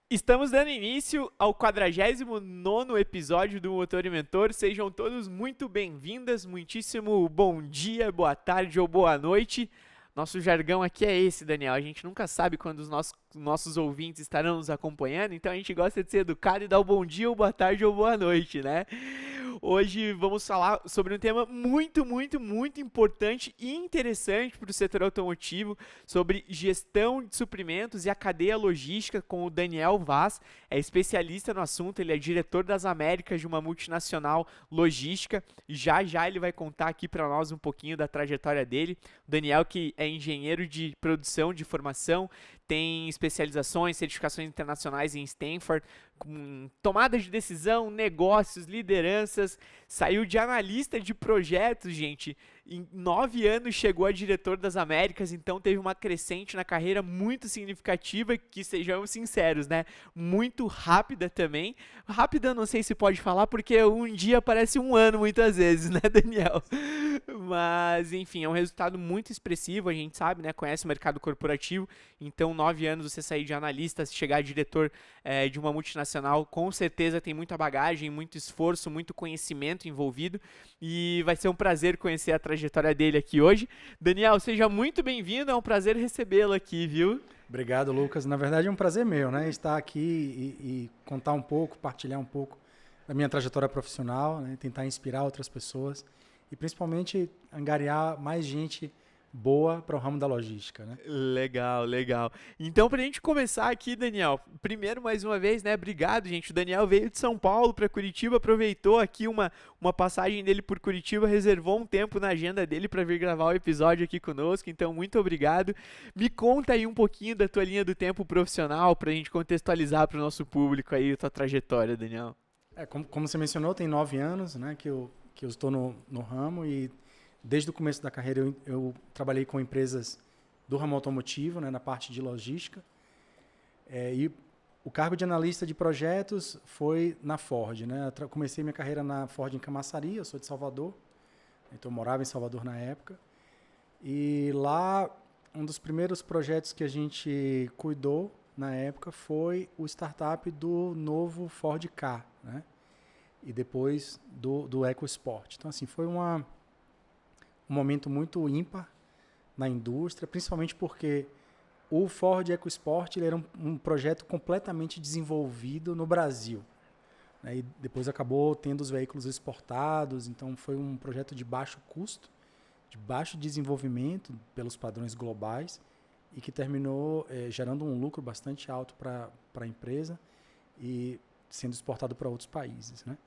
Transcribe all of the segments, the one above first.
Estamos dando início ao 49º episódio do Motor e Mentor. Sejam todos muito bem-vindas, muitíssimo bom dia, boa tarde ou boa noite. Nosso jargão aqui é esse, Daniel. A gente nunca sabe quando os nossos ouvintes estarão nos acompanhando, então a gente gosta de ser educado e dar o bom dia, ou boa tarde ou boa noite, né? Hoje vamos falar sobre um tema muito importante e interessante para o setor automotivo, sobre gestão de suprimentos e a cadeia logística, com o Daniel Vaz. É especialista no assunto, ele é diretor das Américas de uma multinacional logística. Já ele vai contar aqui para nós um pouquinho da trajetória dele. O Daniel, que é engenheiro de produção de formação, tem especializações, certificações internacionais em Stanford, com tomada de decisão, negócios, lideranças, saiu de analista de projetos, gente. Em 9 anos chegou a diretor das Américas, então teve uma crescente na carreira muito significativa, que sejamos sinceros, né? Muito rápida também. Rápida eu não sei se pode falar, porque um dia parece um ano muitas vezes, né, Daniel? Mas, enfim, é um resultado muito expressivo, a gente sabe, né? Conhece o mercado corporativo, então 9 anos você sair de analista, chegar a diretor de uma multinacional, com certeza tem muita bagagem, muito esforço, muito conhecimento envolvido, e vai ser um prazer conhecer a trajetória dele aqui hoje. Daniel, seja muito bem-vindo, é um prazer recebê-lo aqui, viu? Obrigado, Lucas. Na verdade é um prazer meu, né? Estar aqui e contar um pouco, partilhar um pouco da minha trajetória profissional, né? Tentar inspirar outras pessoas e principalmente angariar mais gente boa para o ramo da logística, né? Legal. Então, pra gente começar aqui, Daniel, primeiro, mais uma vez, né, obrigado, gente. O Daniel veio de São Paulo para Curitiba, aproveitou aqui uma passagem dele por Curitiba, reservou um tempo na agenda dele para vir gravar o episódio aqui conosco, então, muito obrigado. Me conta aí um pouquinho da tua linha do tempo profissional, pra gente contextualizar para o nosso público aí a tua trajetória, Daniel. Como você mencionou, tem 9 anos, né, que eu estou no ramo e desde o começo da carreira eu trabalhei com empresas do ramo automotivo, né, na parte de logística. E o cargo de analista de projetos foi na Ford, né? Comecei minha carreira na Ford em Camaçari, eu sou de Salvador, então eu morava em Salvador na época. E lá, um dos primeiros projetos que a gente cuidou na época foi o startup do novo Ford Ka, né? E depois do EcoSport. Então, assim, foi um momento muito ímpar na indústria, principalmente porque o Ford EcoSport ele era um projeto completamente desenvolvido no Brasil, né? E depois acabou tendo os veículos exportados, então foi um projeto de baixo custo, de baixo desenvolvimento pelos padrões globais e que terminou gerando um lucro bastante alto para a empresa e sendo exportado para outros países, né?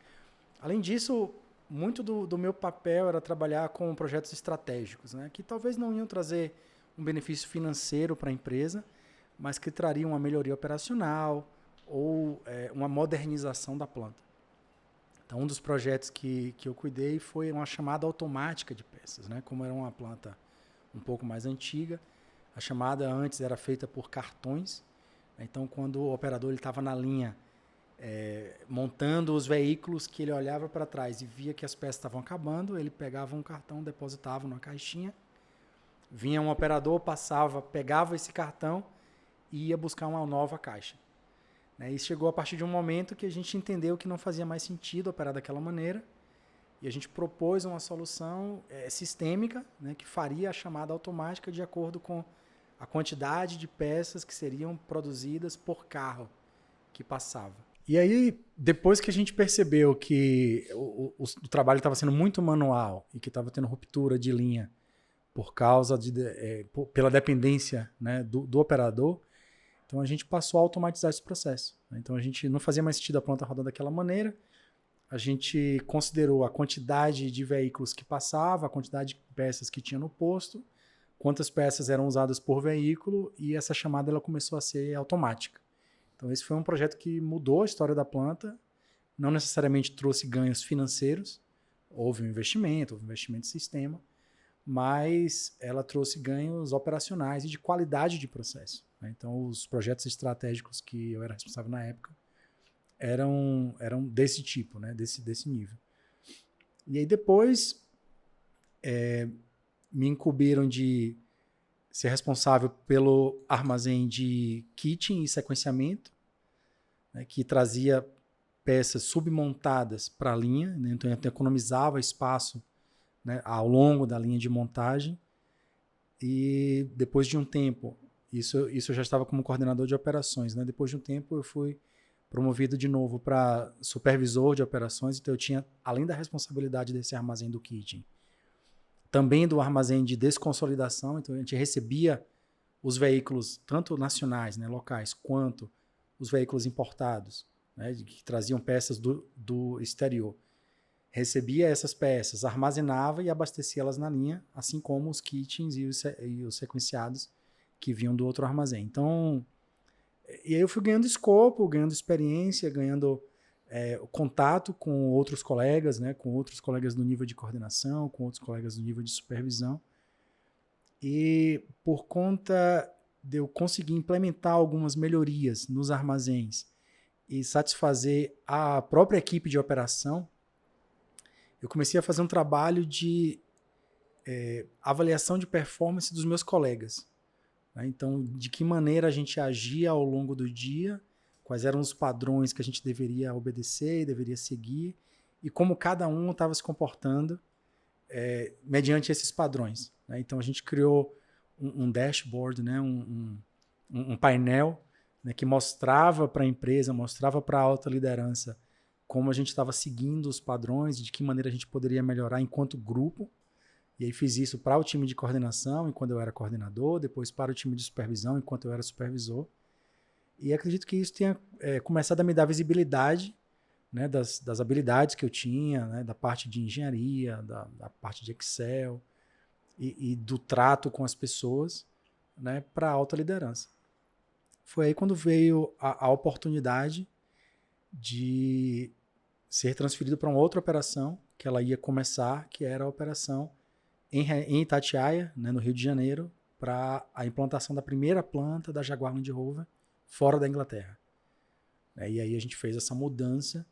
Além disso, muito do meu papel era trabalhar com projetos estratégicos, né, que talvez não iam trazer um benefício financeiro para a empresa, mas que trariam uma melhoria operacional ou uma modernização da planta. Então, um dos projetos que eu cuidei foi uma chamada automática de peças, né, como era uma planta um pouco mais antiga. A chamada antes era feita por cartões, né, então quando o operador estava na linha montando os veículos, que ele olhava para trás e via que as peças estavam acabando, ele pegava um cartão, depositava numa caixinha, vinha um operador, passava, pegava esse cartão e ia buscar uma nova caixa, né? E chegou a partir de um momento que a gente entendeu que não fazia mais sentido operar daquela maneira e a gente propôs uma solução sistêmica, né, que faria a chamada automática de acordo com a quantidade de peças que seriam produzidas por carro que passava. E aí, depois que a gente percebeu que o trabalho estava sendo muito manual e que estava tendo ruptura de linha por causa pela dependência, né, do operador, então a gente passou a automatizar esse processo, né? Então a gente não fazia mais sentido a planta rodar daquela maneira, a gente considerou a quantidade de veículos que passava, a quantidade de peças que tinha no posto, quantas peças eram usadas por veículo e essa chamada ela começou a ser automática. Então, esse foi um projeto que mudou a história da planta, não necessariamente trouxe ganhos financeiros, houve um investimento de sistema, mas ela trouxe ganhos operacionais e de qualidade de processo, né? Então, os projetos estratégicos que eu era responsável na época eram desse tipo, né? Desse nível. E aí depois me incumbiram de ser responsável pelo armazém de kitting e sequenciamento, né, que trazia peças submontadas para a linha, né, então economizava espaço, né, ao longo da linha de montagem. E depois de um tempo, isso eu já estava como coordenador de operações, né? Depois de um tempo eu fui promovido de novo para supervisor de operações, então eu tinha, além da responsabilidade desse armazém do kitting, também do armazém de desconsolidação, então a gente recebia os veículos, tanto nacionais, né, locais, quanto os veículos importados, né, que traziam peças do exterior. Recebia essas peças, armazenava e abastecia elas na linha, assim como os kitchens e os sequenciados que vinham do outro armazém. Então, e aí eu fui ganhando escopo, ganhando experiência, ganhando contato com outros colegas, né, com outros colegas do nível de coordenação, com outros colegas do nível de supervisão. E por conta de eu conseguir implementar algumas melhorias nos armazéns e satisfazer a própria equipe de operação, eu comecei a fazer um trabalho de avaliação de performance dos meus colegas. Né? Então, de que maneira a gente agia ao longo do dia, quais eram os padrões que a gente deveria obedecer e deveria seguir, e como cada um estava se comportando mediante esses padrões. Né? Então, a gente criou um dashboard, né? um painel, né? Que mostrava para a empresa, mostrava para a alta liderança como a gente estava seguindo os padrões e de que maneira a gente poderia melhorar enquanto grupo. E aí fiz isso para o time de coordenação, enquanto eu era coordenador, depois para o time de supervisão, enquanto eu era supervisor. E acredito que isso tenha começado a me dar visibilidade, né, das habilidades que eu tinha, né, da parte de engenharia, da parte de Excel e do trato com as pessoas, né, para a alta liderança. Foi aí quando veio a oportunidade de ser transferido para uma outra operação que ela ia começar, que era a operação em Itatiaia, né, no Rio de Janeiro, para a implantação da primeira planta da Jaguar Land Rover fora da Inglaterra. E aí a gente fez essa mudança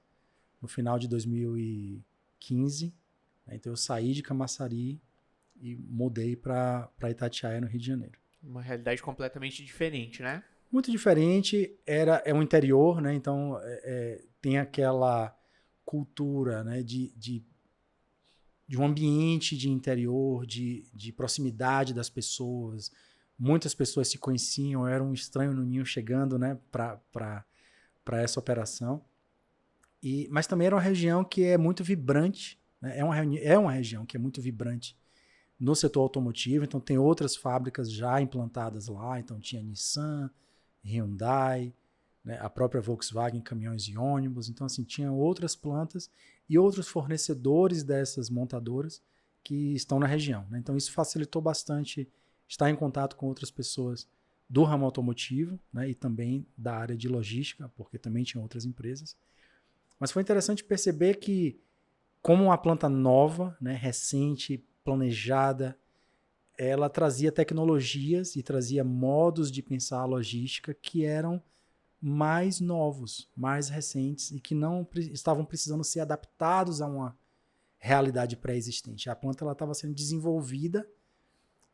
no final de 2015. Então eu saí de Camaçari e mudei para Itatiaia, no Rio de Janeiro. Uma realidade completamente diferente, né? Muito diferente, é um interior, né? Então tem aquela cultura, né, de um ambiente de interior, de proximidade das pessoas. Muitas pessoas se conheciam, eu era um estranho no ninho chegando, né, para essa operação. Mas também era uma região que é muito vibrante, né? É uma região que é muito vibrante no setor automotivo, então tem outras fábricas já implantadas lá, então tinha Nissan, Hyundai, né, a própria Volkswagen, caminhões e ônibus, então assim, tinha outras plantas e outros fornecedores dessas montadoras que estão na região. Né? Então isso facilitou bastante estar em contato com outras pessoas do ramo automotivo, né, e também da área de logística, porque também tinha outras empresas. Mas foi interessante perceber que, como uma planta nova, né, recente, planejada, ela trazia tecnologias e trazia modos de pensar a logística que eram mais novos, mais recentes e que não estavam precisando ser adaptados a uma realidade pré-existente. A planta estava sendo desenvolvida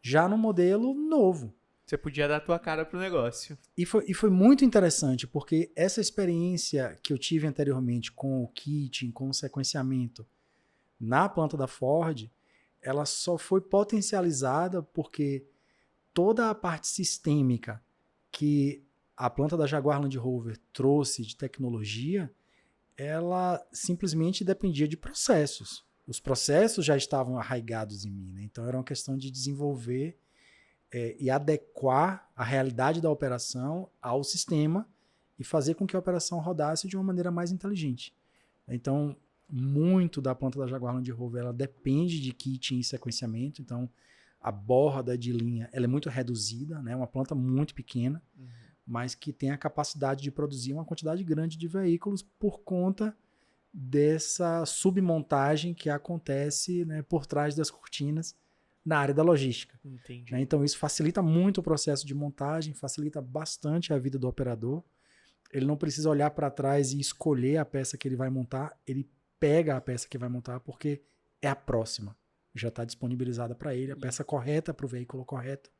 já no modelo novo. Você podia dar a tua cara pro negócio. E foi muito interessante, porque essa experiência que eu tive anteriormente com o kitting, com o sequenciamento na planta da Ford, ela só foi potencializada porque toda a parte sistêmica que a planta da Jaguar Land Rover trouxe de tecnologia, ela simplesmente dependia de processos. Os processos já estavam arraigados em mim, né? Então era uma questão de desenvolver e adequar a realidade da operação ao sistema e fazer com que a operação rodasse de uma maneira mais inteligente. Então, muito da planta da Jaguar Land Rover ela depende de kitting e sequenciamento. Então, a borda de linha ela é muito reduzida, né? Uma planta muito pequena, mas que tem a capacidade de produzir uma quantidade grande de veículos por conta dessa submontagem que acontece, né, por trás das cortinas na área da logística. Entendi. Né? Então isso facilita muito o processo de montagem, facilita bastante a vida do operador. Ele não precisa olhar para trás e escolher a peça que ele vai montar, ele pega a peça que vai montar porque é a próxima. Já está disponibilizada para ele, a peça correta para o veículo correto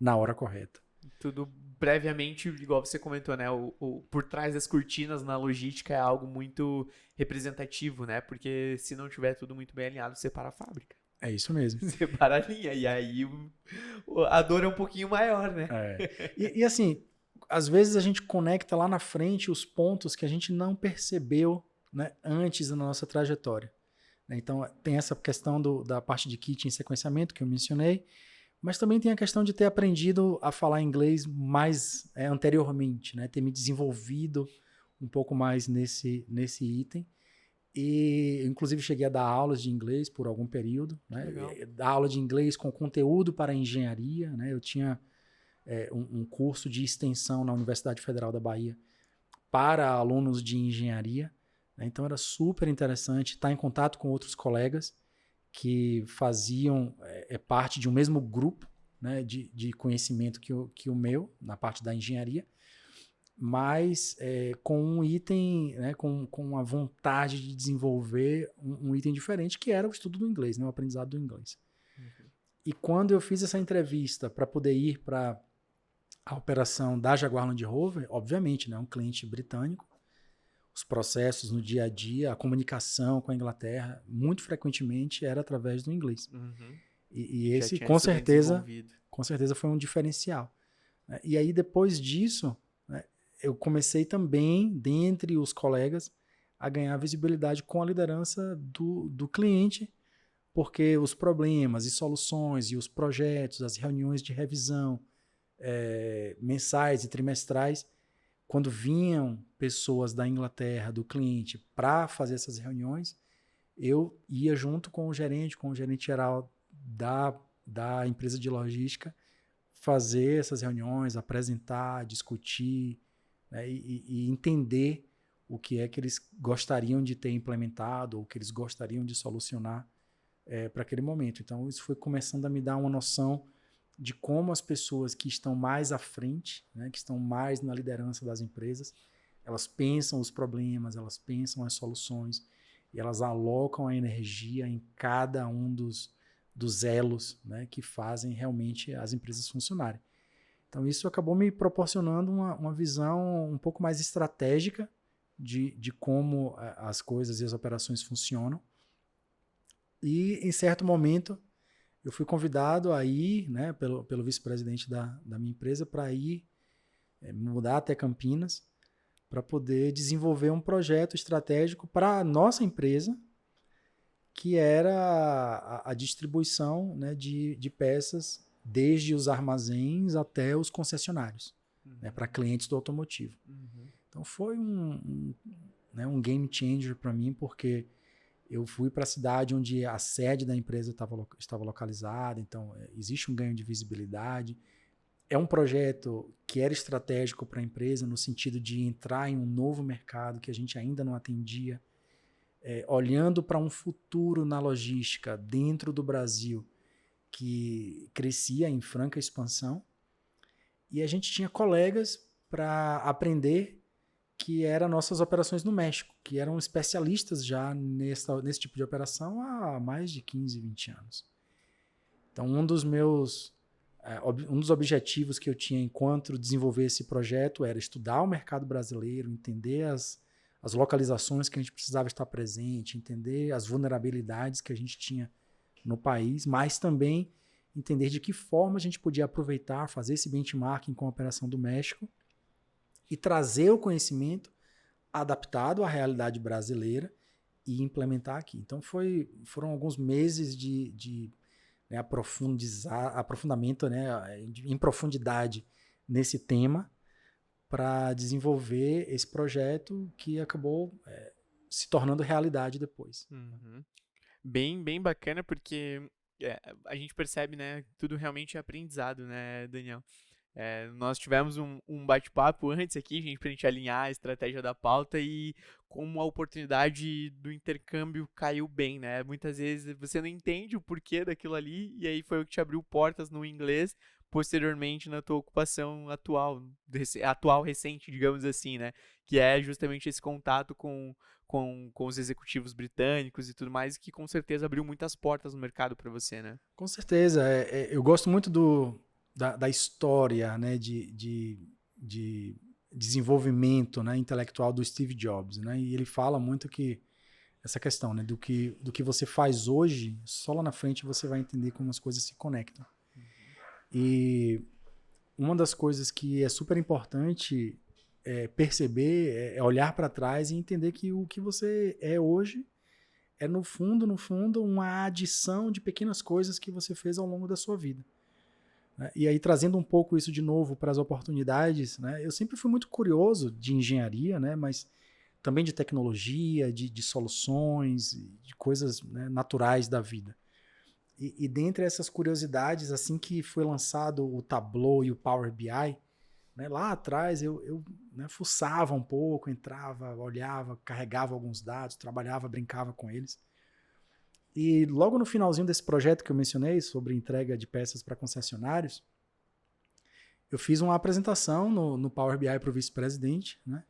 na hora correta. Tudo previamente, igual você comentou, né? Por trás das cortinas na logística é algo muito representativo, né? Porque se não tiver tudo muito bem alinhado, você para a fábrica. É isso mesmo. Você para a linha. E aí a dor é um pouquinho maior, né? E assim, às vezes a gente conecta lá na frente os pontos que a gente não percebeu, né, antes da nossa trajetória. Então, tem essa questão da parte de kit em sequenciamento que eu mencionei, mas também tem a questão de ter aprendido a falar inglês mais anteriormente, né, ter me desenvolvido um pouco mais nesse item. E, inclusive, cheguei a dar aulas de inglês por algum período, né? Dar aula de inglês com conteúdo para engenharia, né? Eu tinha um curso de extensão na Universidade Federal da Bahia para alunos de engenharia, né? Então, era super interessante estar em contato com outros colegas que faziam parte de um mesmo grupo, né, de conhecimento que o meu, na parte da engenharia, mas com um item, né, com a vontade de desenvolver um item diferente, que era o estudo do inglês, né, o aprendizado do inglês. Uhum. E quando eu fiz essa entrevista para poder ir para a operação da Jaguar Land Rover, obviamente, né, um cliente britânico, os processos no dia a dia, a comunicação com a Inglaterra, muito frequentemente era através do inglês. Uhum. E esse, com certeza, foi um diferencial. E aí, depois disso, né, eu comecei também, dentre os colegas, a ganhar visibilidade com a liderança do cliente, porque os problemas e soluções e os projetos, as reuniões de revisão mensais e trimestrais, quando vinham pessoas da Inglaterra, do cliente, para fazer essas reuniões, eu ia junto com o gerente geral da empresa de logística, fazer essas reuniões, apresentar, discutir, né, e entender o que é que eles gostariam de ter implementado, ou o que eles gostariam de solucionar para aquele momento. Então, isso foi começando a me dar uma noção de como as pessoas que estão mais à frente, né, que estão mais na liderança das empresas, elas pensam os problemas, elas pensam as soluções, e elas alocam a energia em cada um dos elos, né, que fazem realmente as empresas funcionarem. Então, isso acabou me proporcionando uma visão um pouco mais estratégica de como as coisas e as operações funcionam. E, em certo momento, eu fui convidado a ir, né, pelo vice-presidente da minha empresa, para ir mudar até Campinas, para poder desenvolver um projeto estratégico para a nossa empresa, que era a distribuição, né, de peças desde os armazéns até os concessionários, né, para clientes do automotivo. Uhum. Então foi um game changer para mim, porque eu fui para a cidade onde a sede da empresa estava localizada, então existe um ganho de visibilidade. É um projeto que era estratégico para a empresa, no sentido de entrar em um novo mercado que a gente ainda não atendia, olhando para um futuro na logística dentro do Brasil que crescia em franca expansão. E a gente tinha colegas para aprender, que eram nossas operações no México, que eram especialistas já nesse tipo de operação há mais de 15, 20 anos. Então, um dos objetivos que eu tinha enquanto desenvolver esse projeto era estudar o mercado brasileiro, entender as localizações que a gente precisava estar presente, entender as vulnerabilidades que a gente tinha no país, mas também entender de que forma a gente podia aproveitar, fazer esse benchmarking com a operação do México e trazer o conhecimento adaptado à realidade brasileira e implementar aqui. Então, foram alguns meses de aprofundamento, né, em profundidade nesse tema, para desenvolver esse projeto que acabou se tornando realidade depois. Uhum. Bem bacana, porque a gente percebe, né, tudo realmente é aprendizado, né, Daniel? Nós tivemos um bate-papo antes aqui, gente, pra gente alinhar a estratégia da pauta, e como a oportunidade do intercâmbio caiu bem, né? Muitas vezes você não entende o porquê daquilo ali, e aí foi o que te abriu portas no inglês, posteriormente na tua ocupação atual recente, digamos assim, né? Que é justamente esse contato com os executivos britânicos e tudo mais, que com certeza abriu muitas portas no mercado para você, né? Com certeza. Eu gosto muito da história, né, de desenvolvimento, né, intelectual do Steve Jobs, né? E ele fala muito que essa questão, né, do que você faz hoje, só lá na frente você vai entender como as coisas se conectam. E uma das coisas que é super importante perceber, é olhar para trás e entender que o que você é hoje é, no fundo, uma adição de pequenas coisas que você fez ao longo da sua vida. Né? E aí, trazendo um pouco isso de novo para as oportunidades, né? Eu sempre fui muito curioso de engenharia, né? Mas também de tecnologia, de soluções, de coisas, né, naturais da vida. E dentre essas curiosidades, assim que foi lançado o Tableau e o Power BI, né, lá atrás eu né, fuçava um pouco, entrava, olhava, carregava alguns dados, trabalhava, brincava com eles. E logo no finalzinho desse projeto que eu mencionei, sobre entrega de peças para concessionários, eu fiz uma apresentação no Power BI para o vice-presidente, né?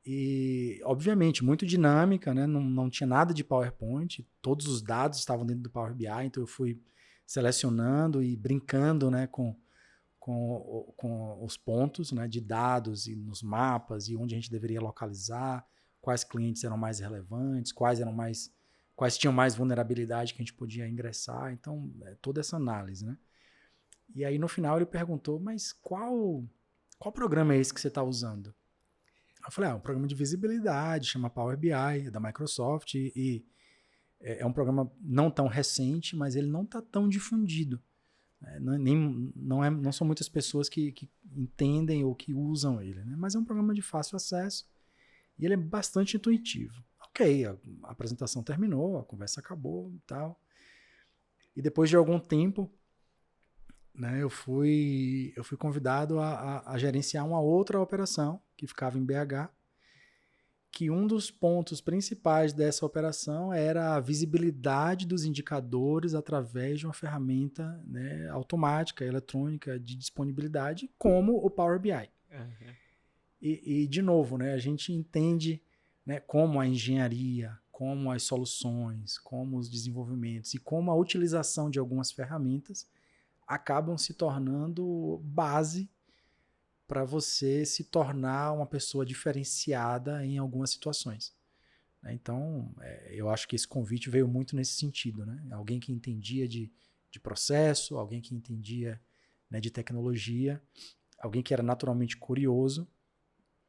E, obviamente, muito dinâmica, né? Não tinha nada de PowerPoint, todos os dados estavam dentro do Power BI, então eu fui selecionando e brincando, né, com os pontos, né, de dados e nos mapas e onde a gente deveria localizar, quais clientes eram mais relevantes, quais tinham mais vulnerabilidade que a gente podia ingressar, então toda essa análise, né? E aí no final ele perguntou, mas qual programa é esse que você está usando? Eu falei, um programa de visibilidade, chama Power BI, é da Microsoft, e é um programa não tão recente, mas ele não está tão difundido. Não são muitas pessoas que entendem ou que usam ele, né? Mas é um programa de fácil acesso e ele é bastante intuitivo. Ok, a apresentação terminou, a conversa acabou e tal. E depois de algum tempo, né, eu fui convidado a gerenciar uma outra operação que ficava em BH, que um dos pontos principais dessa operação era a visibilidade dos indicadores através de uma ferramenta, né, automática, eletrônica de disponibilidade, como o Power BI. Uhum. E de novo, né, a gente entende, né, como a engenharia, como as soluções, como os desenvolvimentos e como a utilização de algumas ferramentas acabam se tornando base para você se tornar uma pessoa diferenciada em algumas situações. Então, eu acho que esse convite veio muito nesse sentido, né? Alguém que entendia de processo, alguém que entendia, né, de tecnologia, alguém que era naturalmente curioso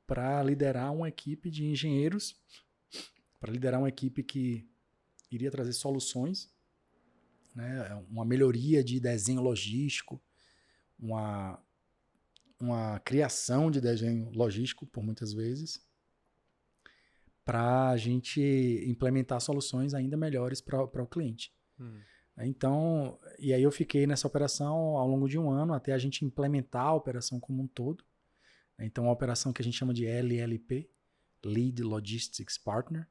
para liderar uma equipe de engenheiros, para liderar uma equipe que iria trazer soluções, né? Uma melhoria de desenho logístico, uma criação de desenho logístico, por muitas vezes, para a gente implementar soluções ainda melhores para o cliente. Então, e aí eu fiquei nessa operação ao longo de um ano, até a gente implementar a operação como um todo. Então, a operação que a gente chama de LLP, Lead Logistics Partner,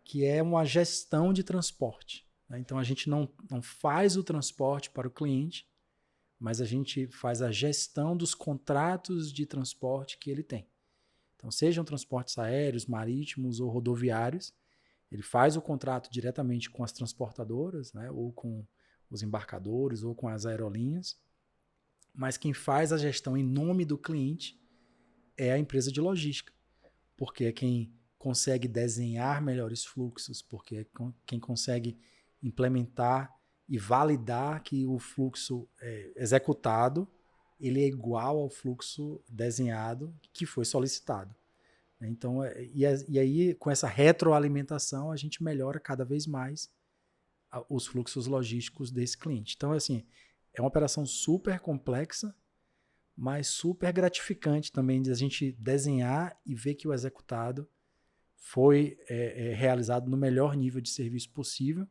que é uma gestão de transporte. Então, a gente não faz o transporte para o cliente, mas a gente faz a gestão dos contratos de transporte que ele tem. Então, sejam transportes aéreos, marítimos ou rodoviários, ele faz o contrato diretamente com as transportadoras, né, ou com os embarcadores, ou com as aerolinhas, mas quem faz a gestão em nome do cliente é a empresa de logística, porque é quem consegue desenhar melhores fluxos, porque é quem consegue implementar e validar que o fluxo executado ele é igual ao fluxo desenhado que foi solicitado. Então, e aí, com essa retroalimentação, a gente melhora cada vez mais os fluxos logísticos desse cliente. Então, assim, é uma operação super complexa, mas super gratificante também de a gente desenhar e ver que o executado foi realizado no melhor nível de serviço possível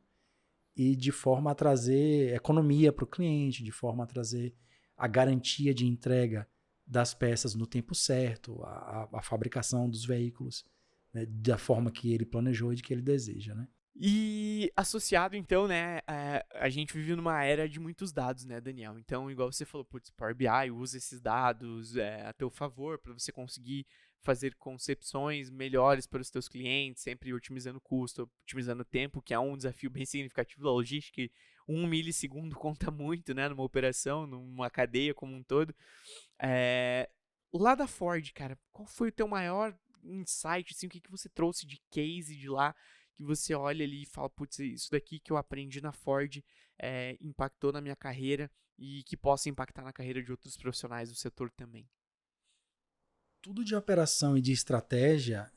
e de forma a trazer economia para o cliente, de forma a trazer a garantia de entrega das peças no tempo certo, a fabricação dos veículos, né, da forma que ele planejou e de que ele deseja, né? E associado, então, né, a gente vive numa era de muitos dados, né, Daniel? Então, igual você falou, putz, Power BI usa esses dados a teu favor para você conseguir fazer concepções melhores para os teus clientes, sempre otimizando custo, otimizando tempo, que é um desafio bem significativo da logística, e 1 milissegundo conta muito, né, numa operação, numa cadeia como um todo. Lá da Ford, cara, qual foi o teu maior insight, assim, o que você trouxe de case de lá, que você olha ali e fala, putz, isso daqui que eu aprendi na Ford impactou na minha carreira e que possa impactar na carreira de outros profissionais do setor também? Tudo de operação e de estratégia,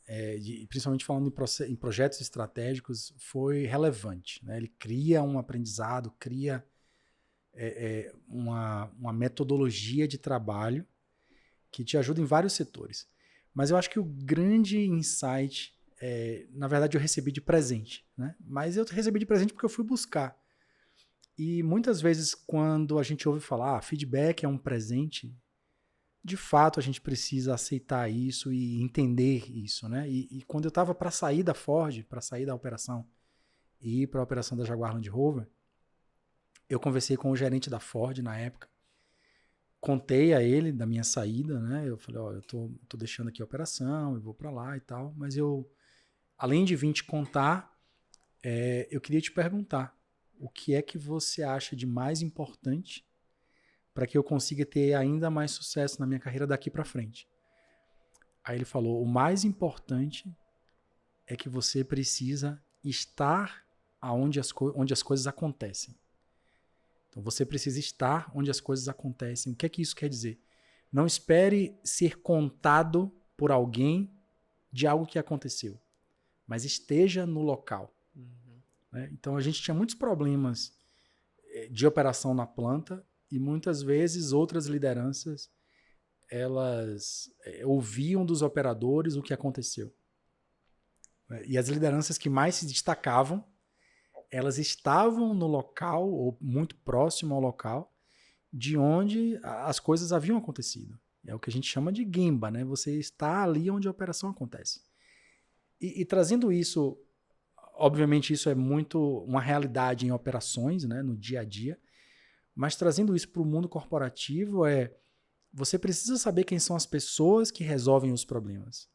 principalmente falando em projetos estratégicos, foi relevante, né? Ele cria um aprendizado, cria uma metodologia de trabalho que te ajuda em vários setores. Mas eu acho que o grande insight, na verdade, eu recebi de presente, né? Mas eu recebi de presente porque eu fui buscar. E muitas vezes, quando a gente ouve falar, feedback é um presente, de fato a gente precisa aceitar isso e entender isso, né? E quando eu estava para sair da Ford, para sair da operação e ir para a operação da Jaguar Land Rover, eu conversei com o gerente da Ford na época, contei a ele da minha saída, né? Eu falei, eu tô deixando aqui a operação, eu vou para lá e tal, mas além de vir te contar, eu queria te perguntar, o que é que você acha de mais importante para que eu consiga ter ainda mais sucesso na minha carreira daqui para frente? Aí ele falou, o mais importante é que você precisa estar onde as coisas acontecem. Então você precisa estar onde as coisas acontecem. O que é que isso quer dizer? Não espere ser contado por alguém de algo que aconteceu, mas esteja no local. Né? Então a gente tinha muitos problemas de operação na planta e muitas vezes outras lideranças elas ouviam dos operadores o que aconteceu. E as lideranças que mais se destacavam, elas estavam no local ou muito próximo ao local de onde as coisas haviam acontecido. É o que a gente chama de Gemba, né? Você está ali onde a operação acontece. E trazendo isso, obviamente isso é muito uma realidade em operações, né? No dia a dia, mas trazendo isso para o mundo corporativo você precisa saber quem são as pessoas que resolvem os problemas.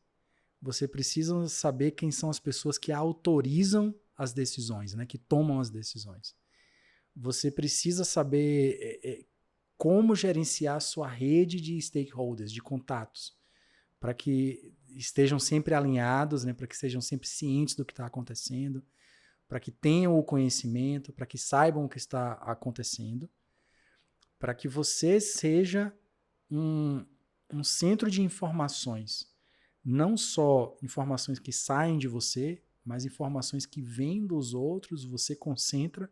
Você precisa saber quem são as pessoas que autorizam as decisões, né? Que tomam as decisões. Você precisa saber como gerenciar a sua rede de stakeholders, de contatos, para que estejam sempre alinhados, né? Para que sejam sempre cientes do que está acontecendo, para que tenham o conhecimento, para que saibam o que está acontecendo, para que você seja um centro de informações, não só informações que saem de você, mas informações que vêm dos outros, você concentra,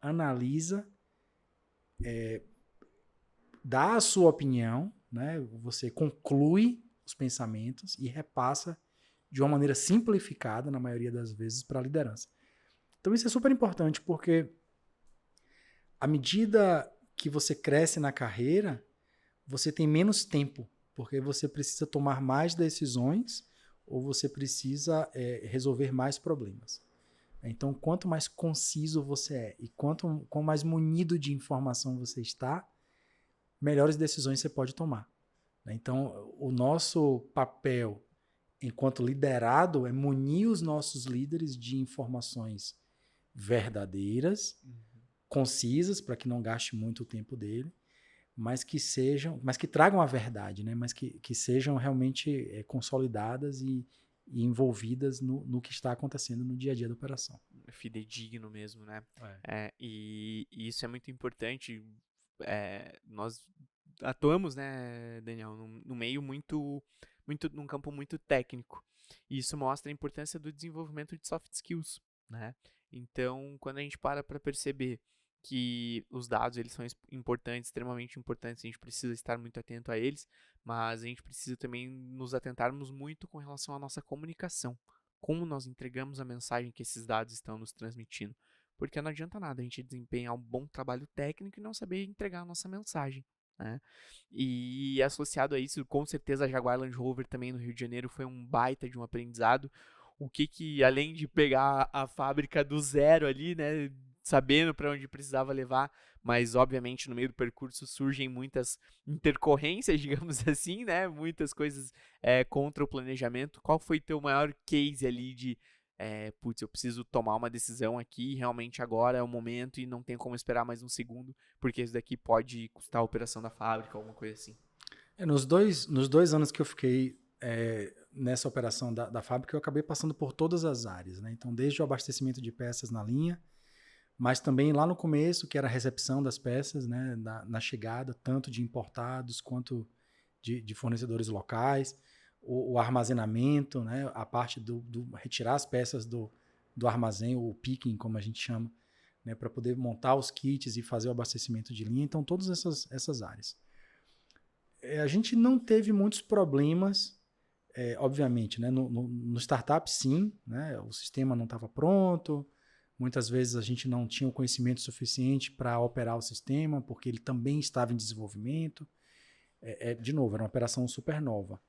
analisa, dá a sua opinião, né? Você conclui os pensamentos e repassa de uma maneira simplificada, na maioria das vezes, para a liderança. Então isso é super importante, porque à medida que você cresce na carreira, você tem menos tempo, porque você precisa tomar mais decisões ou você precisa resolver mais problemas. Então, quanto mais conciso você é e quanto mais munido de informação você está, melhores decisões você pode tomar. Então, o nosso papel enquanto liderado é munir os nossos líderes de informações verdadeiras, concisas, para que não gaste muito o tempo dele, mas que tragam a verdade, né? Mas que sejam realmente consolidadas e envolvidas no que está acontecendo no dia a dia da operação. Fidedigno mesmo, né? E isso é muito importante. Nós atuamos, né, Daniel, num meio muito, num campo muito técnico. E isso mostra a importância do desenvolvimento de soft skills, né? Então, quando a gente para perceber que os dados eles são importantes, extremamente importantes, a gente precisa estar muito atento a eles, mas a gente precisa também nos atentarmos muito com relação à nossa comunicação, como nós entregamos a mensagem que esses dados estão nos transmitindo, porque não adianta nada a gente desempenhar um bom trabalho técnico e não saber entregar a nossa mensagem, né? E associado a isso, com certeza a Jaguar Land Rover também no Rio de Janeiro foi um baita de um aprendizado, o que além de pegar a fábrica do zero ali, né, sabendo para onde precisava levar, mas obviamente no meio do percurso surgem muitas intercorrências, digamos assim, né? Muitas coisas contra o planejamento. Qual foi teu maior case ali de putz, eu preciso tomar uma decisão aqui, realmente agora é o momento e não tem como esperar mais um segundo, porque isso daqui pode custar a operação da fábrica, alguma coisa assim. Nos dois anos que eu fiquei nessa operação da fábrica, eu acabei passando por todas as áreas, né? Então, desde o abastecimento de peças na linha, mas também lá no começo, que era a recepção das peças, né? Na chegada, tanto de importados quanto de fornecedores locais, o armazenamento, né? A parte do retirar as peças do armazém, o picking, como a gente chama, né? Para poder montar os kits e fazer o abastecimento de linha. Então, todas essas áreas. A gente não teve muitos problemas, obviamente, né? No startup, sim, né? O sistema não estava pronto, muitas vezes a gente não tinha o conhecimento suficiente para operar o sistema, porque ele também estava em desenvolvimento. De novo, era uma operação super nova.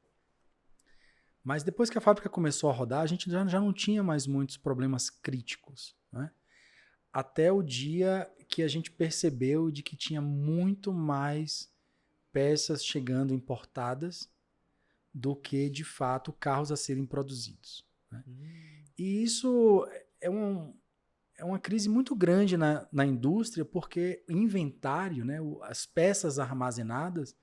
Mas depois que a fábrica começou a rodar, a gente já não tinha mais muitos problemas críticos, né? Até o dia que a gente percebeu de que tinha muito mais peças chegando importadas do que, de fato, carros a serem produzidos, né? E isso é uma crise muito grande na indústria, porque o inventário, né, as peças armazenadas,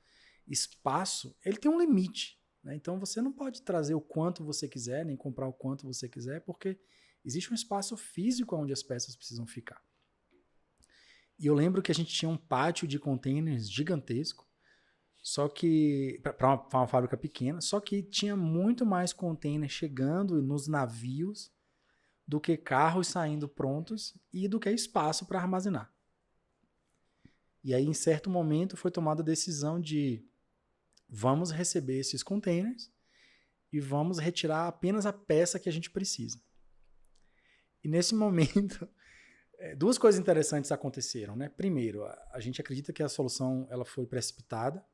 espaço, ele tem um limite, né? Então você não pode trazer o quanto você quiser, nem comprar o quanto você quiser, porque existe um espaço físico onde as peças precisam ficar. E eu lembro que a gente tinha um pátio de containers gigantesco, só que para uma fábrica pequena, só que tinha muito mais container chegando nos navios do que carros saindo prontos e do que espaço para armazenar. E aí, em certo momento, foi tomada a decisão de vamos receber esses containers e vamos retirar apenas a peça que a gente precisa. E nesse momento, duas coisas interessantes aconteceram, né? Primeiro, a gente acredita que a solução ela foi precipitada,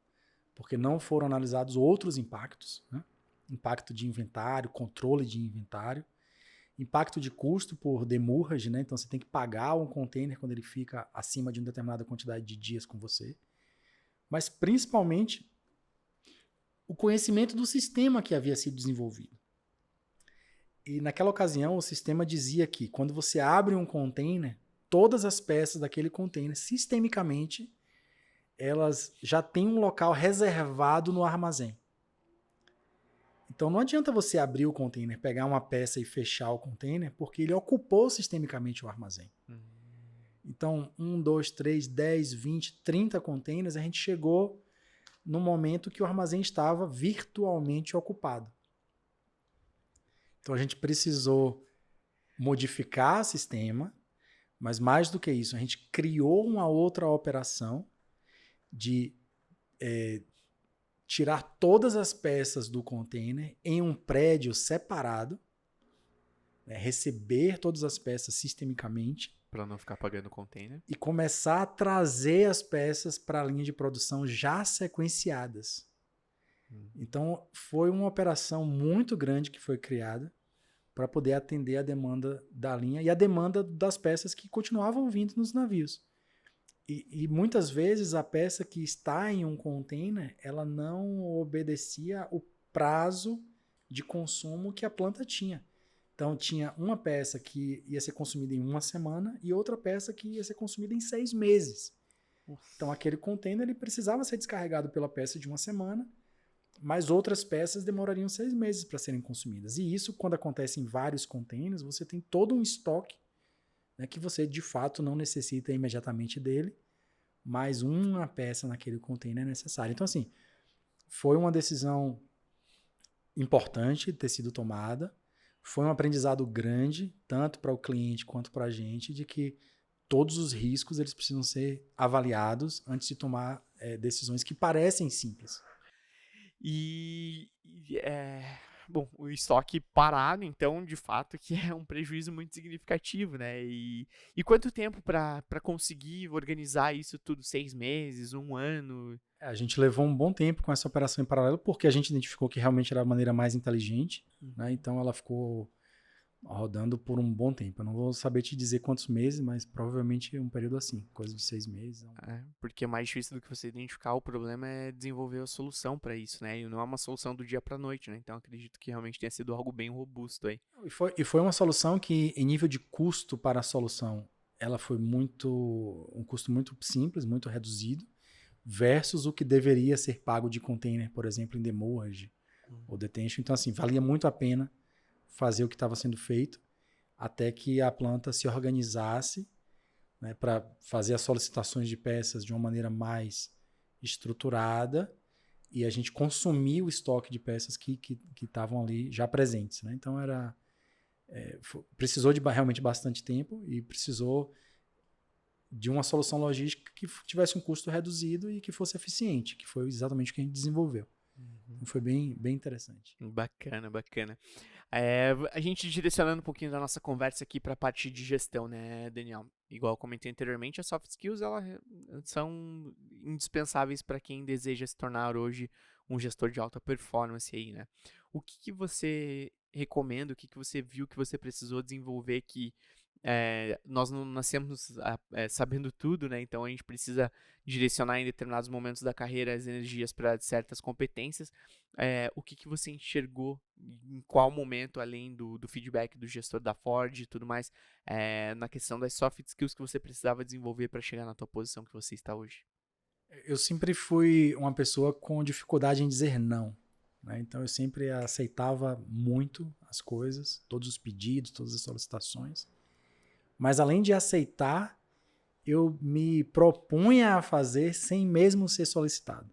porque não foram analisados outros impactos, né? Impacto de inventário, controle de inventário, impacto de custo por demurrage, né? Então você tem que pagar um container quando ele fica acima de uma determinada quantidade de dias com você. Mas principalmente o conhecimento do sistema que havia sido desenvolvido. E naquela ocasião o sistema dizia que quando você abre um container, todas as peças daquele container, sistemicamente, elas já têm um local reservado no armazém. Então não adianta você abrir o container, pegar uma peça e fechar o container, porque ele ocupou sistemicamente o armazém. Então, 1, 2, 3, 10, 20, 30 containers, a gente chegou no momento que o armazém estava virtualmente ocupado. Então a gente precisou modificar o sistema, mas mais do que isso, a gente criou uma outra operação de tirar todas as peças do container em um prédio separado, né, receber todas as peças sistemicamente. Para não ficar pagando container. E começar a trazer as peças para a linha de produção já sequenciadas. Então, foi uma operação muito grande que foi criada para poder atender a demanda da linha e a demanda das peças que continuavam vindo nos navios. E muitas vezes a peça que está em um container, ela não obedecia o prazo de consumo que a planta tinha. Então tinha uma peça que ia ser consumida em 1 semana e outra peça que ia ser consumida em 6 meses. Então aquele container ele precisava ser descarregado pela peça de 1 semana, mas outras peças demorariam 6 meses para serem consumidas. E isso, quando acontece em vários containers, você tem todo um estoque, né, que você de fato não necessita imediatamente dele, mas uma peça naquele container é necessária. Então assim, foi uma decisão importante ter sido tomada, foi um aprendizado grande, tanto para o cliente quanto para a gente, de que todos os riscos eles precisam ser avaliados antes de tomar decisões que parecem simples. Bom, o estoque parado, então, de fato, que é um prejuízo muito significativo, né? E quanto tempo para conseguir organizar isso tudo? 6 meses, 1 ano? A gente levou um bom tempo com essa operação em paralelo, porque a gente identificou que realmente era a maneira mais inteligente, né? Então ela ficou rodando por um bom tempo. Eu não vou saber te dizer quantos meses, mas provavelmente um período assim, coisa de 6 meses. Porque mais difícil do que você identificar o problema é desenvolver a solução para isso, né? E não é uma solução do dia para noite, né? Então acredito que realmente tenha sido algo bem robusto aí. E foi uma solução que, em nível de custo para a solução, ela foi um custo muito simples, muito reduzido, versus o que deveria ser pago de container, por exemplo, em demurrage ou detention. Então, assim, valia muito a pena fazer o que estava sendo feito, até que a planta se organizasse, né, para fazer as solicitações de peças de uma maneira mais estruturada e a gente consumir o estoque de peças que estavam ali já presentes. Né? Então, precisou de realmente bastante tempo e precisou de uma solução logística que tivesse um custo reduzido e que fosse eficiente, que foi exatamente o que a gente desenvolveu. Então, foi bem, bem interessante. Bacana, bacana. A gente direcionando um pouquinho da nossa conversa aqui para a parte de gestão, né, Daniel? Igual eu comentei anteriormente, as soft skills são indispensáveis para quem deseja se tornar hoje um gestor de alta performance aí, né? O que você recomenda, o que você viu que você precisou desenvolver que nós não nascemos sabendo tudo, né? Então a gente precisa direcionar em determinados momentos da carreira as energias para certas competências. O que você enxergou em qual momento, além do feedback do gestor da Ford e tudo mais, na questão das soft skills que você precisava desenvolver para chegar na tua posição que você está hoje? Eu sempre fui uma pessoa com dificuldade em dizer não. Né? Então, eu sempre aceitava muito as coisas, todos os pedidos, todas as solicitações. Mas, além de aceitar, eu me propunha a fazer sem mesmo ser solicitado.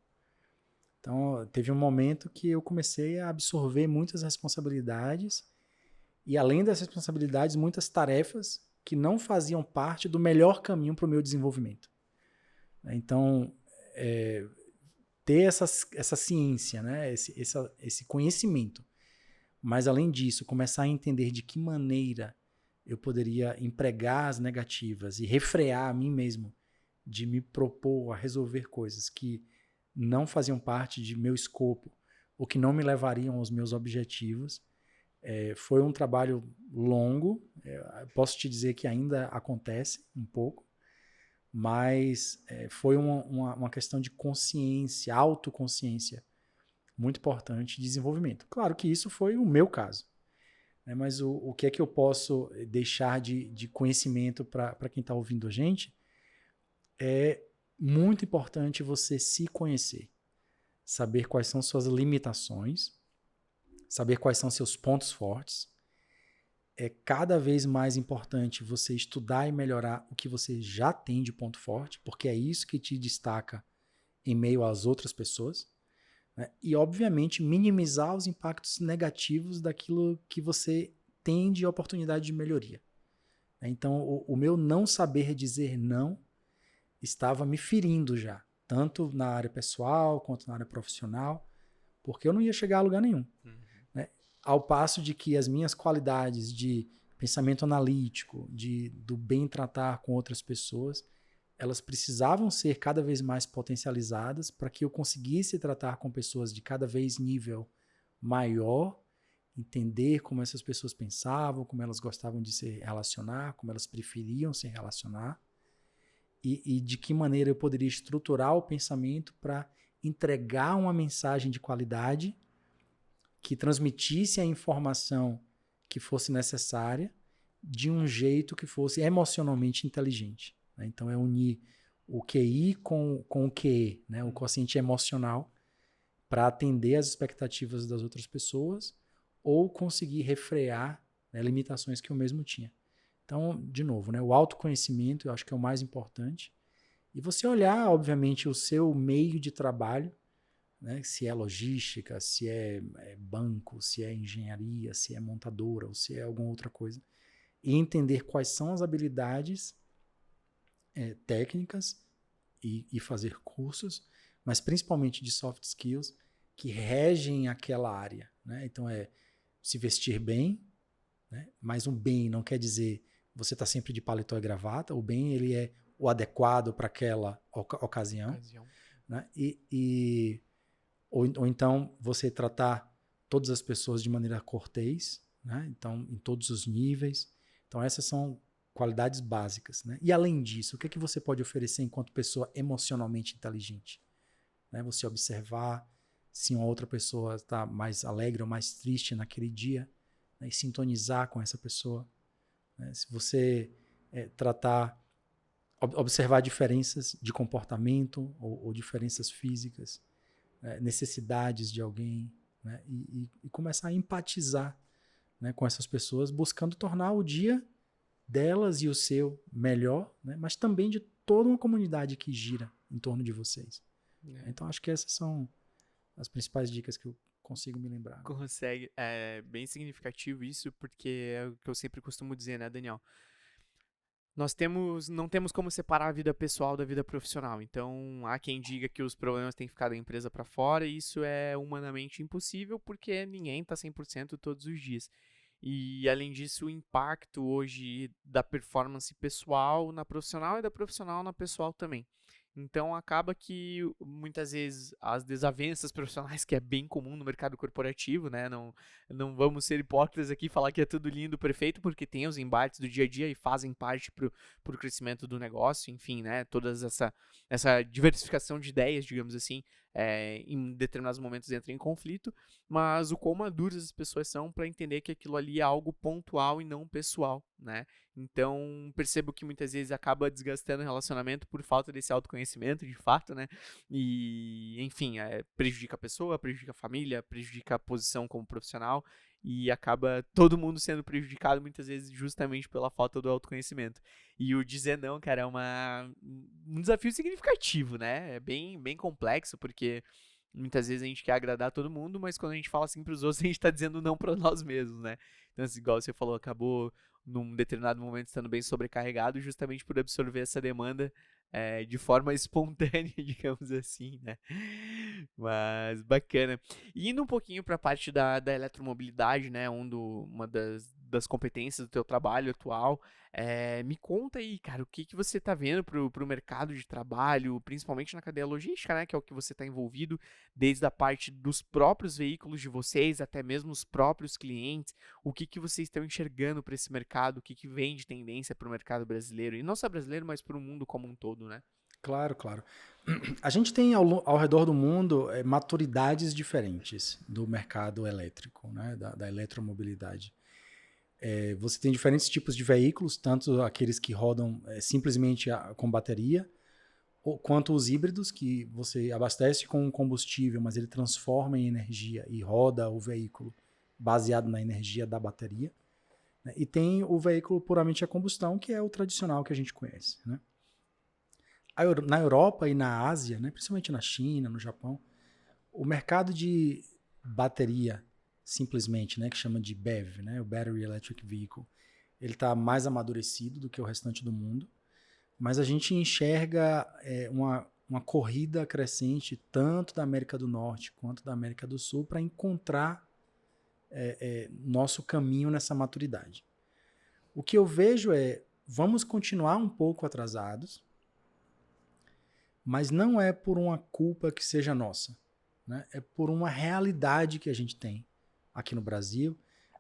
Então, teve um momento que eu comecei a absorver muitas responsabilidades e, além das responsabilidades, muitas tarefas que não faziam parte do melhor caminho para o meu desenvolvimento. Então, ter essa ciência, né? esse conhecimento, mas, além disso, começar a entender de que maneira eu poderia empregar as negativas e refrear a mim mesmo de me propor a resolver coisas que não faziam parte de meu escopo ou que não me levariam aos meus objetivos. Foi um trabalho longo, posso te dizer que ainda acontece um pouco, mas foi uma questão de consciência, autoconsciência muito importante de desenvolvimento. Claro que isso foi o meu caso. Mas o que é que eu posso deixar de conhecimento para quem está ouvindo a gente? É muito importante você se conhecer, saber quais são suas limitações, saber quais são seus pontos fortes. É cada vez mais importante você estudar e melhorar o que você já tem de ponto forte, porque é isso que te destaca em meio às outras pessoas. Né? E, obviamente, minimizar os impactos negativos daquilo que você tem de oportunidade de melhoria. Então, o meu não saber dizer não estava me ferindo já, tanto na área pessoal quanto na área profissional, porque eu não ia chegar a lugar nenhum. Né? Ao passo de que as minhas qualidades de pensamento analítico, do bem tratar com outras pessoas, elas precisavam ser cada vez mais potencializadas para que eu conseguisse tratar com pessoas de cada vez nível maior, entender como essas pessoas pensavam, como elas gostavam de se relacionar, como elas preferiam se relacionar e de que maneira eu poderia estruturar o pensamento para entregar uma mensagem de qualidade que transmitisse a informação que fosse necessária de um jeito que fosse emocionalmente inteligente. Então, é unir o QI com o QE, né? O quociente emocional, para atender às expectativas das outras pessoas ou conseguir refrear, né, limitações que eu mesmo tinha. Então, de novo, né, o autoconhecimento eu acho que é o mais importante. E você olhar, obviamente, o seu meio de trabalho, né, se é logística, se é banco, se é engenharia, se é montadora ou se é alguma outra coisa, e entender quais são as habilidades técnicas e fazer cursos, mas principalmente de soft skills que regem aquela área. Né? Então, se vestir bem, né? Mas um bem não quer dizer você estar sempre de paletó e gravata. O bem ele é o adequado para aquela ocasião. Né? Ou então você tratar todas as pessoas de maneira cortês, né? Então, em todos os níveis. Então, essas são qualidades básicas, né? E além disso, o que é que você pode oferecer enquanto pessoa emocionalmente inteligente? Né? Você observar se uma outra pessoa está mais alegre ou mais triste naquele dia, né? E sintonizar com essa pessoa. Né? Se você observar diferenças de comportamento ou diferenças físicas, necessidades de alguém, né? E começar a empatizar, né, com essas pessoas, buscando tornar o dia delas e o seu melhor, né, mas também de toda uma comunidade que gira em torno de vocês. Então, acho que essas são as principais dicas que eu consigo me lembrar. Consegue. É bem significativo isso, porque é o que eu sempre costumo dizer, né, Daniel? Não temos como separar a vida pessoal da vida profissional. Então, há quem diga que os problemas têm que ficar da empresa para fora, e isso é humanamente impossível, porque ninguém está 100% todos os dias. E, além disso, o impacto hoje da performance pessoal na profissional e da profissional na pessoal também. Então, acaba que muitas vezes as desavenças profissionais, que é bem comum no mercado corporativo, né? Não vamos ser hipócritas aqui e falar que é tudo lindo, perfeito, porque tem os embates do dia a dia e fazem parte pro crescimento do negócio, enfim, né? Toda essa diversificação de ideias, digamos assim, em determinados momentos entra em conflito, mas o quão maduras as pessoas são para entender que aquilo ali é algo pontual e não pessoal, né? Então, percebo que muitas vezes acaba desgastando o relacionamento por falta desse autoconhecimento, de fato, né? E, enfim, prejudica a pessoa, prejudica a família, prejudica a posição como profissional e acaba todo mundo sendo prejudicado muitas vezes justamente pela falta do autoconhecimento. E o dizer não, cara, é um desafio significativo, né? É bem complexo, porque muitas vezes a gente quer agradar todo mundo, mas quando a gente fala assim pros outros, a gente tá dizendo não pra nós mesmos, né? Então, assim, igual você falou, acabou num determinado momento estando bem sobrecarregado, justamente por absorver essa demanda de forma espontânea, digamos assim, né? Mas bacana. E indo um pouquinho para a parte da eletromobilidade, né? Uma das competências do teu trabalho atual. Me conta aí, cara, o que você está vendo pro mercado de trabalho, principalmente na cadeia logística, né? Que é o que você está envolvido, desde a parte dos próprios veículos de vocês, até mesmo os próprios clientes. O que vocês estão enxergando para esse mercado? O que vem de tendência para o mercado brasileiro? E não só brasileiro, mas para o mundo como um todo, né? Claro, claro. A gente tem ao redor do mundo maturidades diferentes do mercado elétrico, né, da eletromobilidade. Você tem diferentes tipos de veículos, tanto aqueles que rodam simplesmente com bateria, quanto os híbridos, que você abastece com um combustível, mas ele transforma em energia e roda o veículo baseado na energia da bateria. Né? E tem o veículo puramente a combustão, que é o tradicional que a gente conhece. Né? Na Europa e na Ásia, né, principalmente na China, no Japão, o mercado de bateria, simplesmente, né, que chama de BEV, né, o Battery Electric Vehicle, ele está mais amadurecido do que o restante do mundo, mas a gente enxerga uma corrida crescente tanto da América do Norte quanto da América do Sul para encontrar nosso caminho nessa maturidade. O que eu vejo vamos continuar um pouco atrasados, mas não é por uma culpa que seja nossa, né? É por uma realidade que a gente tem aqui no Brasil,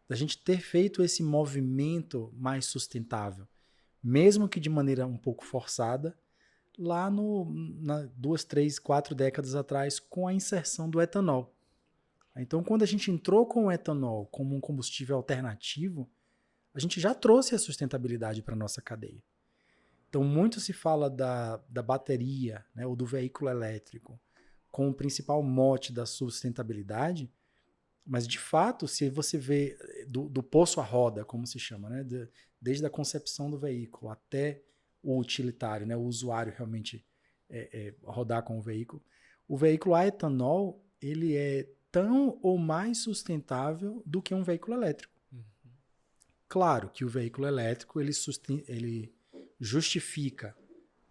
da gente ter feito esse movimento mais sustentável, mesmo que de maneira um pouco forçada, lá 2, 3, 4 décadas atrás, com a inserção do etanol. Então, quando a gente entrou com o etanol como um combustível alternativo, a gente já trouxe a sustentabilidade para a nossa cadeia. Então, muito se fala da bateria, né, ou do veículo elétrico com o principal mote da sustentabilidade, mas, de fato, se você vê do poço à roda, como se chama, né, desde a concepção do veículo até o utilitário, né, o usuário realmente rodar com o veículo a etanol, ele é tão ou mais sustentável do que um veículo elétrico. Uhum. Claro que o veículo elétrico ele justifica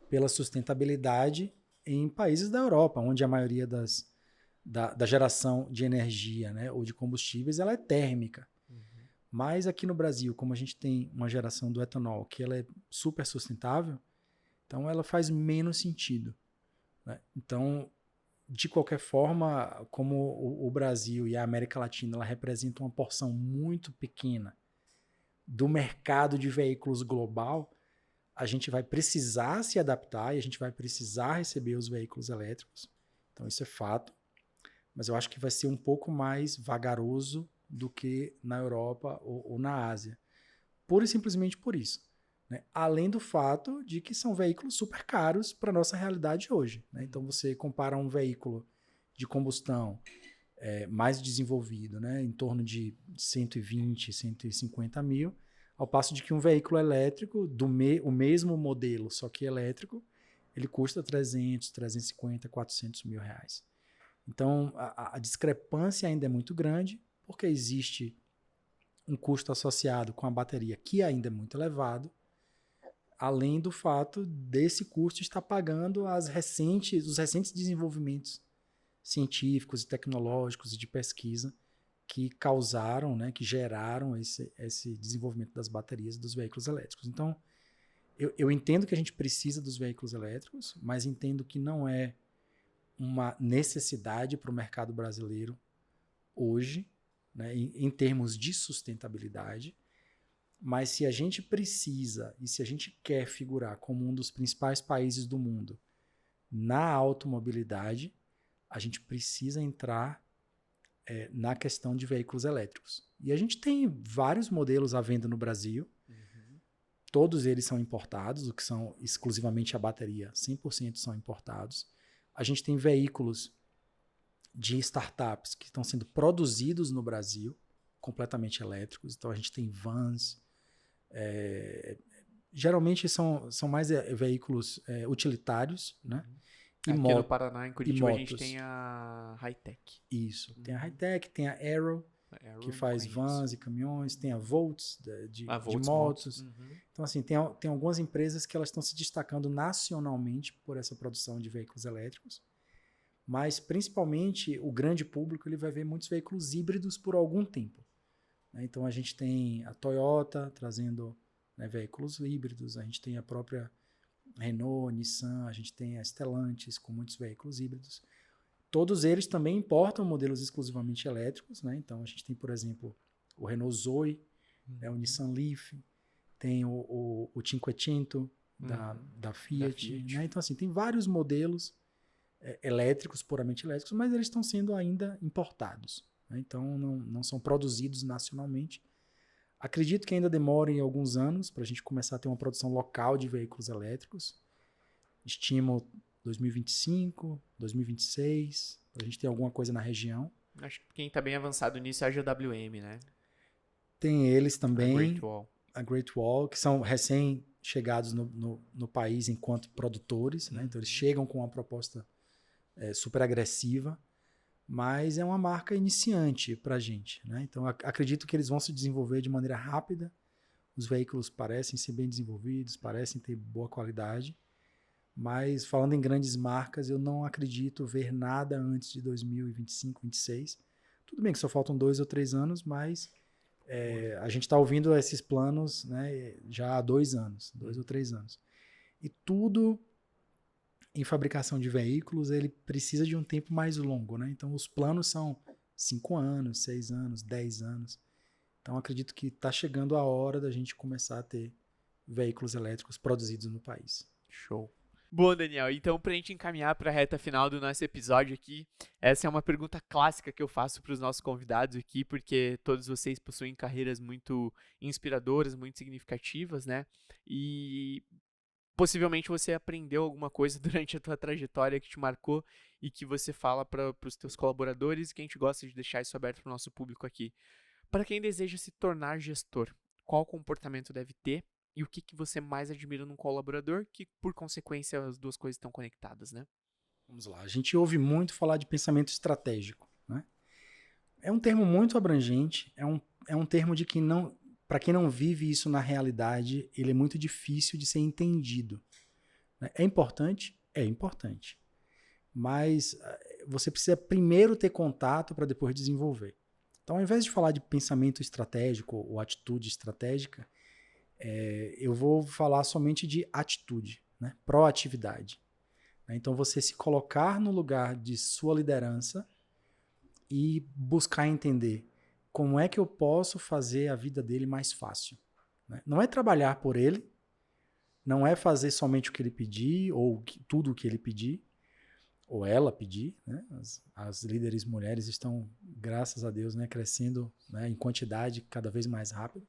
pela sustentabilidade em países da Europa, onde a maioria da geração de energia, né, ou de combustíveis ela é térmica. Uhum. Mas aqui no Brasil, como a gente tem uma geração do etanol que ela é super sustentável, então ela faz menos sentido. Né? Então, de qualquer forma, como o Brasil e a América Latina ela representam uma porção muito pequena do mercado de veículos global, a gente vai precisar se adaptar e a gente vai precisar receber os veículos elétricos. Então, isso é fato. Mas eu acho que vai ser um pouco mais vagaroso do que na Europa ou na Ásia. Pura e simplesmente por isso. Né? Além do fato de que são veículos super caros para a nossa realidade hoje. Né? Então, você compara um veículo de combustão mais desenvolvido, né? Em torno de 120, 150 mil, ao passo de que um veículo elétrico, o mesmo modelo, só que elétrico, ele custa 300, 350, 400 mil reais. Então, a discrepância ainda é muito grande, porque existe um custo associado com a bateria que ainda é muito elevado, além do fato desse custo estar pagando os recentes desenvolvimentos científicos e tecnológicos e de pesquisa que causaram, né, que geraram esse desenvolvimento das baterias e dos veículos elétricos. Então, eu entendo que a gente precisa dos veículos elétricos, mas entendo que não é uma necessidade para o mercado brasileiro hoje, né, em termos de sustentabilidade. Mas se a gente precisa e se a gente quer figurar como um dos principais países do mundo na automobilidade, a gente precisa entrar na questão de veículos elétricos. E a gente tem vários modelos à venda no Brasil. Uhum. Todos eles são importados, o que são exclusivamente a bateria, 100% são importados. A gente tem veículos de startups que estão sendo produzidos no Brasil, completamente elétricos. Então a gente tem vans. Geralmente são mais veículos utilitários, né? Aqui no Paraná, em Curitiba, a gente tem a Hightech. Isso. Tem a Hightech, tem a Arrow, que faz vans e caminhões, tem a Volts, de motos. Uhum. Então, assim, tem algumas empresas que elas estão se destacando nacionalmente por essa produção de veículos elétricos, mas, principalmente, o grande público ele vai ver muitos veículos híbridos por algum tempo. Né? Então, a gente tem a Toyota trazendo, né, veículos híbridos, a gente tem a própria Renault, Nissan, a gente tem a Stellantis com muitos veículos híbridos. Todos eles também importam modelos exclusivamente elétricos, né? Então a gente tem, por exemplo, o Renault Zoe, o Nissan Leaf, tem o Cinquecento da Fiat. Né? Então assim, tem vários modelos elétricos, puramente elétricos, mas eles estão sendo ainda importados. Né? Então não são produzidos nacionalmente. Acredito que ainda demorem alguns anos para a gente começar a ter uma produção local de veículos elétricos. Estimo 2025, 2026, para a gente ter alguma coisa na região. Acho que quem está bem avançado nisso é a GWM, né? Tem eles também, a Great Wall, que são recém-chegados no país enquanto produtores. Né? Então eles chegam com uma proposta super agressiva, mas é uma marca iniciante para a gente. Né? Então, acredito que eles vão se desenvolver de maneira rápida. Os veículos parecem ser bem desenvolvidos, parecem ter boa qualidade, mas falando em grandes marcas, eu não acredito ver nada antes de 2025, 2026. Tudo bem que só faltam 2 ou 3 anos, mas a gente está ouvindo esses planos, né, já há 2 anos, 2 ou 3 anos. E tudo em fabricação de veículos, ele precisa de um tempo mais longo, né? Então, os planos são 5 anos, 6 anos, 10 anos. Então, acredito que está chegando a hora da gente começar a ter veículos elétricos produzidos no país. Show. Bom, Daniel, então para a gente encaminhar para a reta final do nosso episódio aqui, essa é uma pergunta clássica que eu faço para os nossos convidados aqui, porque todos vocês possuem carreiras muito inspiradoras, muito significativas, né? E possivelmente você aprendeu alguma coisa durante a tua trajetória que te marcou e que você fala para os teus colaboradores, e que a gente gosta de deixar isso aberto para o nosso público aqui. Para quem deseja se tornar gestor, qual comportamento deve ter e o que você mais admira num colaborador, que por consequência as duas coisas estão conectadas, né? Vamos lá, a gente ouve muito falar de pensamento estratégico, né? É um termo muito abrangente, é um termo de que não... Para quem não vive isso na realidade, ele é muito difícil de ser entendido. É importante? É importante. Mas você precisa primeiro ter contato para depois desenvolver. Então, ao invés de falar de pensamento estratégico ou atitude estratégica, eu vou falar somente de atitude, né? Proatividade. né? Então, você se colocar no lugar de sua liderança e buscar entender como é que eu posso fazer a vida dele mais fácil, né? Não é trabalhar por ele, não é fazer somente o que ele pedir ou tudo o que ele pedir, ou ela pedir, né? As líderes mulheres estão, graças a Deus, né, crescendo, né, em quantidade cada vez mais rápido.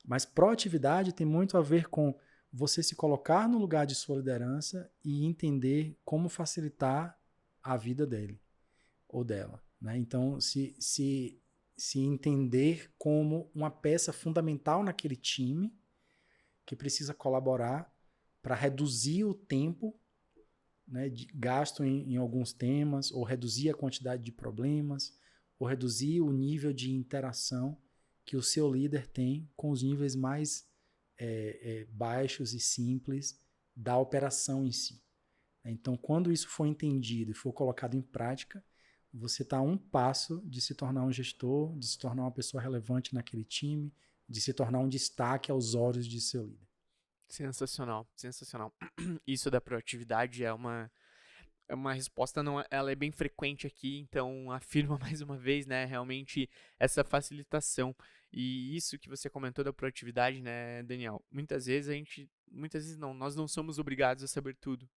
Mas proatividade tem muito a ver com você se colocar no lugar de sua liderança e entender como facilitar a vida dele ou dela, né? Então, se entender como uma peça fundamental naquele time que precisa colaborar para reduzir o tempo, né, de gasto em alguns temas, ou reduzir a quantidade de problemas, ou reduzir o nível de interação que o seu líder tem com os níveis mais baixos e simples da operação em si. Então, quando isso for entendido e for colocado em prática, você está a um passo de se tornar um gestor, de se tornar uma pessoa relevante naquele time, de se tornar um destaque aos olhos de seu líder. Sensacional, sensacional. Isso da proatividade é uma resposta, não, ela é bem frequente aqui, então afirma mais uma vez, né, realmente essa facilitação. E isso que você comentou da proatividade, né, Daniel, muitas vezes não, nós não somos obrigados a saber tudo,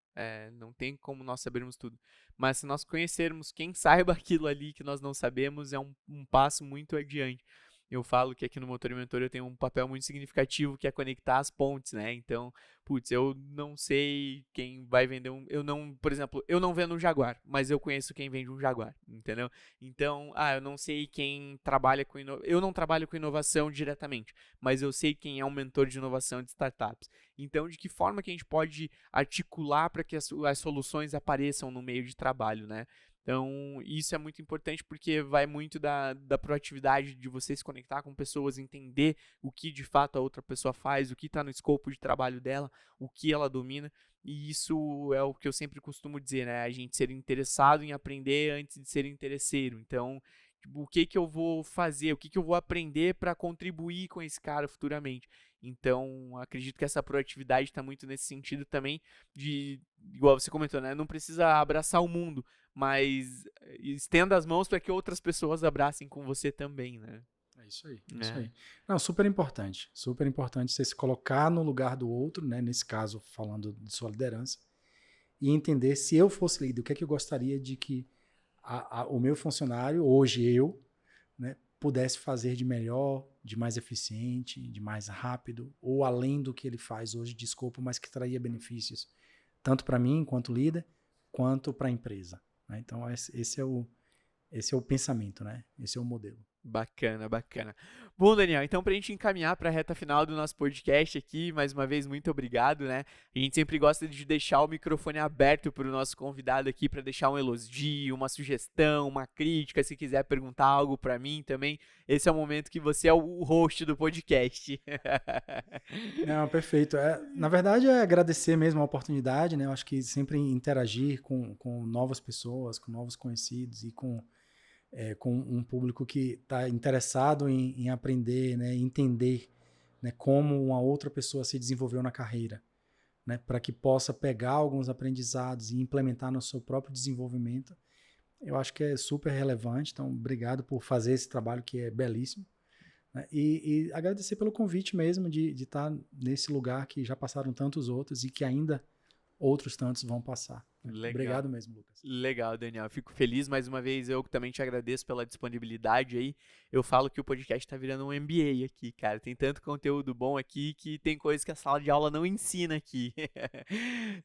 não tem como nós sabermos tudo, mas se nós conhecermos quem saiba aquilo ali que nós não sabemos, é um passo muito adiante. Eu falo que aqui no Motor e Mentor eu tenho um papel muito significativo que é conectar as pontes, né? Então, putz, eu não sei quem vai vender por exemplo, eu não vendo um Jaguar, mas eu conheço quem vende um Jaguar, entendeu? Então, eu não sei quem trabalha com eu não trabalho com inovação diretamente, mas eu sei quem é um mentor de inovação de startups. Então, de que forma que a gente pode articular para que as soluções apareçam no meio de trabalho, né? Então, isso é muito importante porque vai muito da proatividade de você se conectar com pessoas, entender o que de fato a outra pessoa faz, o que está no escopo de trabalho dela, o que ela domina. E isso é o que eu sempre costumo dizer, né? A gente ser interessado em aprender antes de ser interesseiro. Então, tipo, o que eu vou fazer, o que eu vou aprender para contribuir com esse cara futuramente. Então, acredito que essa proatividade está muito nesse sentido também de, igual você comentou, né? Não precisa abraçar o mundo, mas estenda as mãos para que outras pessoas abracem com você também, né? É isso aí, é isso aí. Não, super importante você se colocar no lugar do outro, né? Nesse caso, falando de sua liderança, e entender, se eu fosse líder, o que é que eu gostaria de que o meu funcionário, hoje eu, né, pudesse fazer de melhor, de mais eficiente, de mais rápido, ou além do que ele faz hoje de escopo, mas que traria benefícios, tanto para mim, enquanto líder, quanto para a empresa. Né? Então, esse é o pensamento, né? Esse é o modelo. Bacana, bacana. Bom, Daniel, então pra gente encaminhar para a reta final do nosso podcast aqui, mais uma vez, muito obrigado, né? A gente sempre gosta de deixar o microfone aberto para o nosso convidado aqui para deixar um elogio, uma sugestão, uma crítica, se quiser perguntar algo para mim também. Esse é o momento que você é o host do podcast. Não, perfeito. Na verdade, é agradecer mesmo a oportunidade, né? Eu acho que sempre interagir com novas pessoas, com novos conhecidos e com um público que está interessado em aprender, né, entender, né, como uma outra pessoa se desenvolveu na carreira, né, para que possa pegar alguns aprendizados e implementar no seu próprio desenvolvimento. Eu acho que é super relevante, então obrigado por fazer esse trabalho que é belíssimo, né, e agradecer pelo convite mesmo de estar nesse lugar que já passaram tantos outros e que ainda outros tantos vão passar. Legal. Obrigado mesmo, Lucas. Legal, Daniel. Fico feliz mais uma vez. Eu também te agradeço pela disponibilidade aí. Eu falo que o podcast tá virando um MBA aqui, cara. Tem tanto conteúdo bom aqui que tem coisas que a sala de aula não ensina aqui.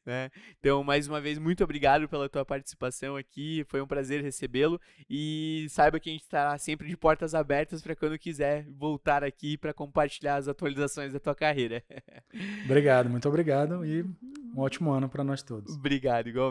Né? Então, mais uma vez, muito obrigado pela tua participação aqui. Foi um prazer recebê-lo. E saiba que a gente estará sempre de portas abertas para quando quiser voltar aqui para compartilhar as atualizações da tua carreira. Obrigado, muito obrigado e um ótimo ano para nós todos. Obrigado, igualmente.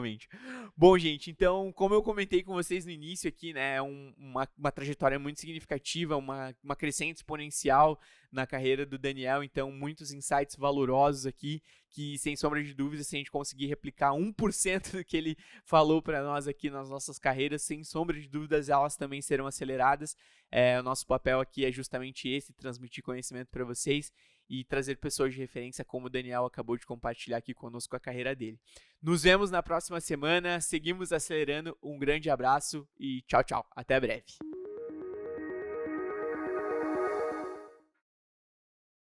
Bom, gente, então, como eu comentei com vocês no início aqui, né, uma trajetória muito significativa, uma crescente exponencial na carreira do Daniel, então, muitos insights valorosos aqui, que, sem sombra de dúvida, se a gente conseguir replicar 1% do que ele falou para nós aqui nas nossas carreiras, sem sombra de dúvidas, elas também serão aceleradas. O nosso papel aqui é justamente esse, transmitir conhecimento para vocês. e trazer pessoas de referência como o Daniel acabou de compartilhar aqui conosco a carreira dele. Nos vemos na próxima semana, seguimos acelerando, um grande abraço e tchau, tchau, até breve.